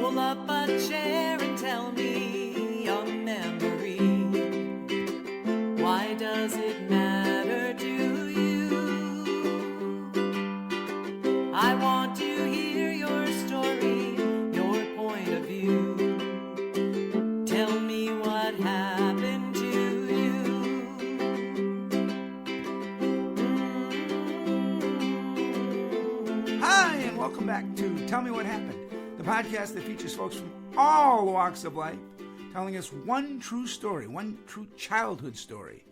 Pull up a chair and tell me a memory. Why does it matter to you? I want to hear your story, your point of view. Tell me what happened to you. Hi, and welcome back to Tell Me What Happened, the podcast that features folks from all walks of life telling us one true story, one true childhood story,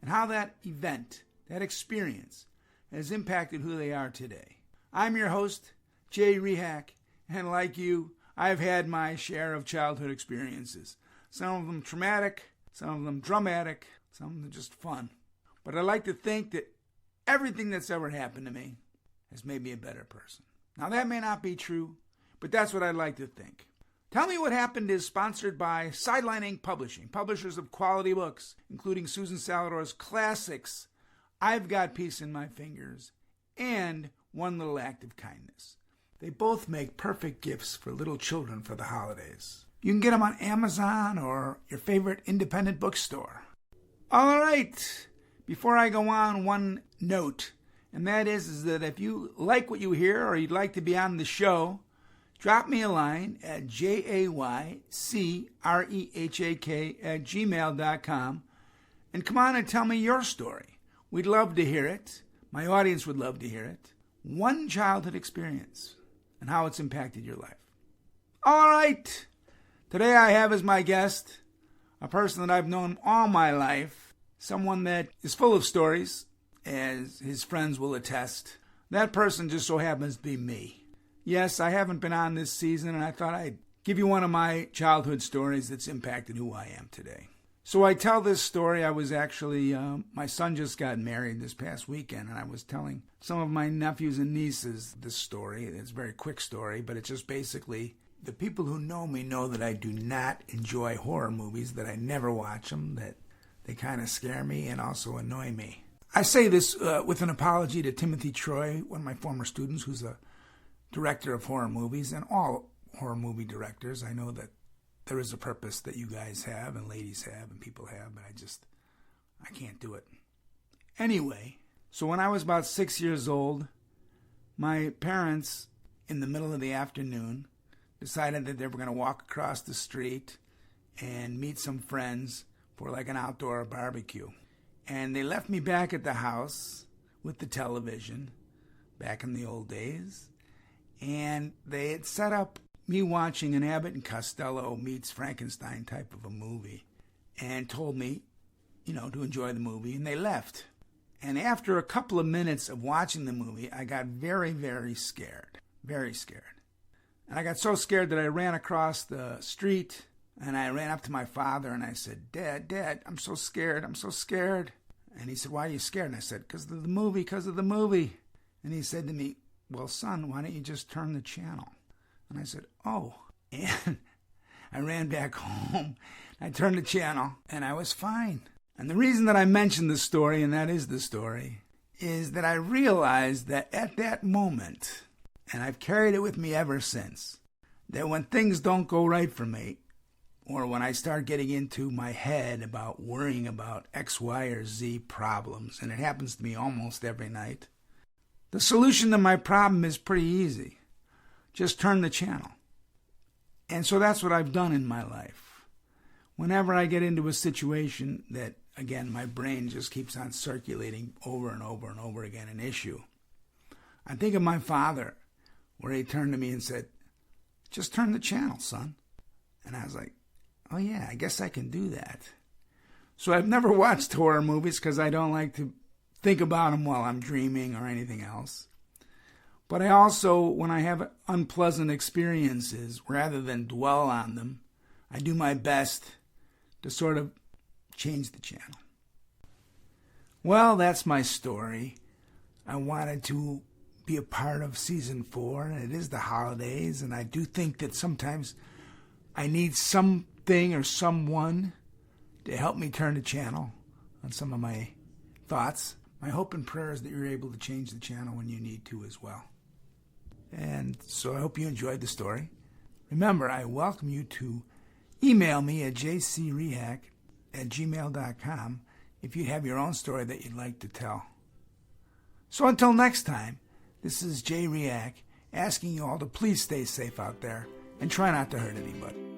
and how that event, that experience, has impacted who they are today. I'm your host, Jay Rehak, and like you, I've had my share of childhood experiences. Some of them traumatic, some of them dramatic, some of them just fun. But I like to think that everything that's ever happened to me has made me a better person. Now that may not be true, but that's what I'd like to think. Tell Me What Happened is sponsored by Sideline Ink Publishing, publishers of quality books, including Susan Salidor's classics, I've Got Peace in My Fingers, and One Little Act of Kindness. They both make perfect gifts for little children for the holidays. You can get them on Amazon or your favorite independent bookstore. All right, before I go on, one note, and that is that if you like what you hear or you'd like to be on the show, drop me a line at jaycrehak@gmail.com and come on and tell me your story. We'd love to hear it. My audience would love to hear it. One childhood experience and how it's impacted your life. All right. Today I have as my guest a person that I've known all my life, someone that is full of stories, as his friends will attest. That person just so happens to be me. Yes, I haven't been on this season, and I thought I'd give you one of my childhood stories that's impacted who I am today. So I tell this story. I was actually, my son just got married this past weekend, and I was telling some of my nephews and nieces this story. It's a very quick story, but it's just basically, the people who know me know that I do not enjoy horror movies, that I never watch them, that they kind of scare me and also annoy me. I say this with an apology to Timothy Troy, one of my former students, who's a director of horror movies, and all horror movie directors. I know that there is a purpose that you guys have and ladies have and people have, but I can't do it. Anyway, so when I was about 6 years old, my parents, in the middle of the afternoon, decided that they were going to walk across the street and meet some friends for like an outdoor barbecue. And they left me back at the house with the television back in the old days. And they had set up me watching an Abbott and Costello meets Frankenstein type of a movie and told me, to enjoy the movie. And they left. And after a couple of minutes of watching the movie, I got very, very scared. Very scared. And I got so scared that I ran across the street. And I ran up to my father and I said, Dad, I'm so scared. And he said, why are you scared? And I said, because of the movie. And he said to me, well, son, why don't you just turn the channel? And I said, oh. And I ran back home. I turned the channel and I was fine. And the reason that I mentioned this story, and that is the story, is that I realized that at that moment, and I've carried it with me ever since, that when things don't go right for me, or when I start getting into my head about worrying about X, Y, or Z problems, and it happens to me almost every night, the solution to my problem is pretty easy. Just turn the channel. And so that's what I've done in my life. Whenever I get into a situation that, again, my brain just keeps on circulating over and over and over again, an issue, I think of my father, where he turned to me and said, just turn the channel, son. And I was like, oh yeah, I guess I can do that. So I've never watched horror movies because I don't like to think about them while I'm dreaming or anything else. But I also, when I have unpleasant experiences, rather than dwell on them, I do my best to sort of change the channel. Well, that's my story. I wanted to be a part of season 4, and it is the holidays, and I do think that sometimes I need something or someone to help me turn the channel on some of my thoughts. My hope and prayer is that you're able to change the channel when you need to as well. And so I hope you enjoyed the story. Remember, I welcome you to email me at jcrehak@gmail.com if you have your own story that you'd like to tell. So until next time, this is Jay Rehak asking you all to please stay safe out there and try not to hurt anybody.